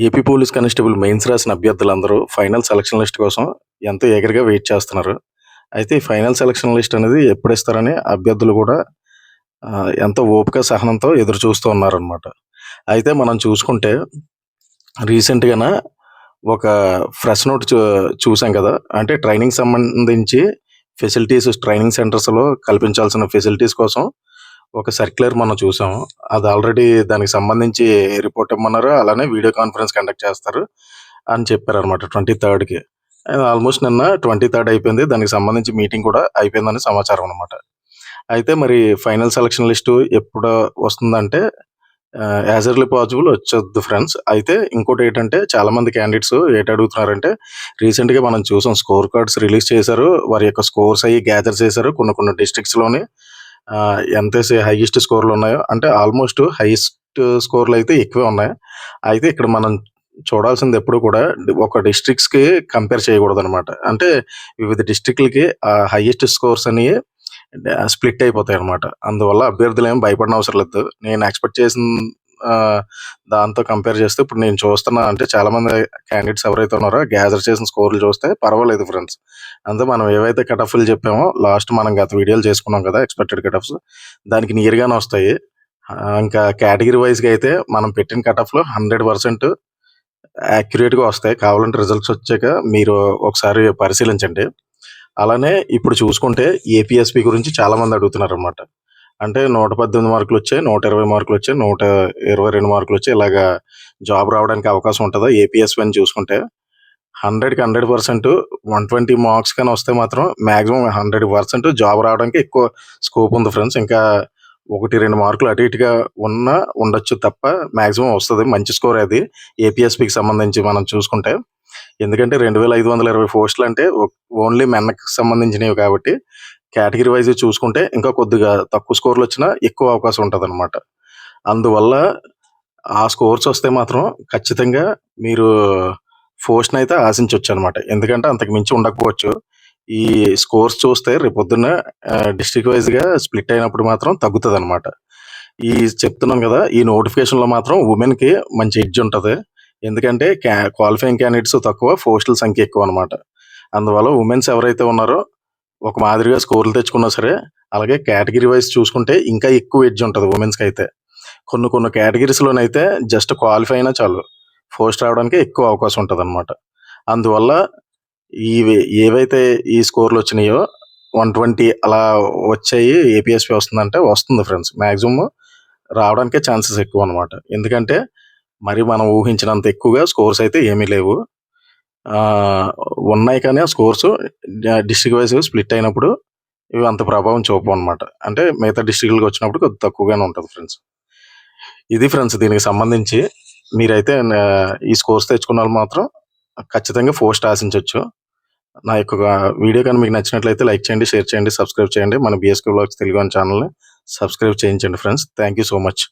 AP police constable mains రాసిన అభ్యర్థులందరూ final selection list కోసం ఎంతో ఎగర్‌గా వెయిట్ చేస్తున్నారు. అయితే ఈ ఫైనల్ సెలక్షన్ లిస్ట్ అనేది ఎప్పుడిస్తారని అభ్యర్థులు కూడా ఎంతో ఓపిక, సహనంతో ఎదురు చూస్తూ ఉన్నారనమాట. అయితే మనం చూసుకుంటే రీసెంట్‌గాన ఒక ఫ్రెష్ నోట్ చూసాం కదా! అంటే ట్రైనింగ్ సంబంధించి ట్రైనింగ్ సెంటర్స్‌లో కల్పించాల్సిన ఫెసిలిటీస్ కోసం ఒక సర్క్యులర్ మనం చూసాము. అది ఆల్రెడీ దానికి సంబంధించి రిపోర్ట్ ఇమ్మన్నారు. అలానే వీడియో కాన్ఫరెన్స్ కండక్ట్ చేస్తారు అని చెప్పారనమాట 23కి. ఆల్మోస్ట్ నిన్న 23 అయిపోయింది. దానికి సంబంధించి మీటింగ్ కూడా అయిపోయిందని సమాచారం అనమాట. అయితే మరి ఫైనల్ సెలక్షన్ లిస్టు ఎప్పుడు వస్తుందంటే యాజ్ ఎర్లీ పాసిబుల్ వచ్చేద్ది ఫ్రెండ్స్. అయితే ఇంకోటేటంటే చాలామంది క్యాండిడేట్స్ ఏటడుగుతున్నారంటే రీసెంట్‌గా మనం చూసాం స్కోర్ కార్డ్స్ రిలీజ్ చేశారు. వారి యొక్క స్కోర్స్ అయ్యి గ్యాదర్ చేశారు. కొన్ని కొన్ని డిస్ట్రిక్ట్స్‌లోని ఎంతైతే హైయెస్ట్ స్కోర్‌లున్నాయో అంటే ఆల్మోస్ట్ హైయెస్ట్ స్కోర్‌లయితే ఎక్కువే ఉన్నాయి. అయితే ఇక్కడ మనం చూడాల్సింది ఎప్పుడు కూడా ఒక డిస్ట్రిక్ట్స్‌కి కంపేర్ చేయకూడదనమాట. అంటే వివిధ డిస్ట్రిక్ట్‌లకి హైయెస్ట్ స్కోర్స్ అనేయి స్ప్లిట్ అయిపోతాయనమాట. అందువల్ల అభ్యర్థులేమి భయపడనవసరం లేదు. నేను ఎక్స్‌పెక్ట్ చేసిన దాంతో కంపేర్ చేస్తే ఇప్పుడు నేను చూస్తున్నా అంటే చాలామంది క్యాండిడేట్స్ ఎవరైతే ఉన్నారో గ్యాదర్ చేసిన స్కోర్‌లు చూస్తే పర్వాలేదు ఫ్రెండ్స్. అంటే మనం ఏవైతే కట్ ఆఫ్‌లు చెప్పామో లాస్ట్ మనం గత వీడియోలు చేసుకున్నాం కదా! ఎక్స్‌పెక్టెడ్ కట్ ఆఫ్స్ దానికి నియర్‌గానే వస్తాయి. ఇంకా కేటగిరీ వైస్‌గా అయితే మనం పెట్టిన కట్ ఆఫ్‌లో 100% యాక్యురేట్‌గా వస్తాయి. కావాలంటే రిజల్ట్స్ వచ్చాక మీరు ఒకసారి పరిశీలించండి. అలానే ఇప్పుడు చూసుకుంటే ఏపీఎస్‌పీ గురించి చాలామంది అడుగుతున్నారనమాట. అంటే 118 మార్కులొచ్చాయి, 120 మార్కులొచ్చాయి, 122 మార్కులొచ్చాయి. ఇలాగా జాబ్ రావడానికి అవకాశం ఉంటదా ఏపీఎస్‌పీ అని చూసుకుంటే 100కి 100% 120 మార్క్స్ గాని వస్తే మాత్రం మాక్సిమం 100% జాబ్ రావడానికి ఎక్కువ స్కోప్ ఉంది ఫ్రెండ్స్. ఇంకా 1, 2 మార్కులు అటు ఇటుగా ఉన్నా ఉండొచ్చు తప్ప మాక్సిమం వస్తది. మంచి స్కోరే అది ఏపీఎస్‌పీకి సంబంధించి మనం చూసుకుంటే. ఎందుకంటే 2520 పోస్టులంటే ఓన్లీ మెన్‌కి సంబంధించినవి కాబట్టి కేటగిరీ వైస్ చూసుకుంటే ఇంకా కొద్దిగా తక్కువ స్కోర్‌లొచ్చినా ఎక్కువ అవకాశం ఉంటదనమాట. అందువల్ల ఆ స్కోర్స్ వస్తే మాత్రం ఖచ్చితంగా మీరు పోస్ట్‌నయితే ఆశించొచ్చనమాట. ఎందుకంటే అంతకు మించి ఉండకపోవచ్చు. ఈ స్కోర్స్ చూస్తే రేపొద్దున్న డిస్ట్రిక్ట్ వైస్‌గా స్ప్లిట్ అయినప్పుడు మాత్రం తగ్గుతదనమాట. ఈ చెప్తున్నాను గదా! ఈ నోటిఫికేషన్‌లో మాత్రం వుమెన్‌కి మంచి ఎడ్జ్ ఉంటది. ఎందుకంటే క్వాలిఫైయింగ్ క్యాండిడేట్స్ తక్కువ, పోస్టుల సంఖ్య ఎక్కువనమాట. అందువల్ల వుమెన్స్ ఎవరైతే ఉన్నారో ఒక మాదిరిగా స్కోర్‌లు తెచ్చుకున్నా సరే, అలాగే కేటగిరీ వైస్ చూసుకుంటే ఇంకా ఎక్కువ ఎడ్జ్ ఉంటది వుమెన్స్‌కైతే. కొన్ని కొన్ని కేటగిరీస్‌లోనైతే జస్ట్ క్వాలిఫై అయినా చాలు. పోస్ట్ రావడానికి ఎక్కువ అవకాశం ఉంటదనమాట. అందువల్ల ఏవైతే ఈ స్కోర్‌లొచ్చినాయో 120 అలా వచ్చాయి ఏపీఎస్‌పీ వస్తుందంటే వస్తుంది ఫ్రెండ్స్. మాక్సిమం రావడానికే ఛాన్సెస్ ఎక్కువనమాట. ఎందుకంటే మరి మనం ఊహించినంత ఎక్కువగా స్కోర్స్ అయితే ఏమీ లేవు. ఉన్నాయి కానీ ఆ స్కోర్స్ డిస్ట్రిక్ట్ వైస్ స్ప్లిట్ అయినప్పుడు ఇవి అంత ప్రభావం చూపవనమాట. అంటే మిగతా డిస్ట్రిక్ట్‌లకి వచ్చినప్పుడు కొద్దిగా తక్కువగానే ఉంటది ఫ్రెండ్స్. ఇది ఫ్రెండ్స్ దీనికి సంబంధించి మీరైతే ఈ స్కోర్స్ తెచ్చుకున్నోళ్ళు మాత్రం ఖచ్చితంగా పోస్ట్ ఆశించొచ్చు. నా యొక్క వీడియో కానీ మీకు నచ్చినట్లయితే లైక్ చేయండి, షేర్ చేయండి, సబ్స్క్రైబ్ చేయండి. మన బీఎస్‌కే వ్లాగ్స్ తెలుగు అనే ఛానల్‌ని సబ్స్క్రైబ్ చేయించండి friends. Thank you so much.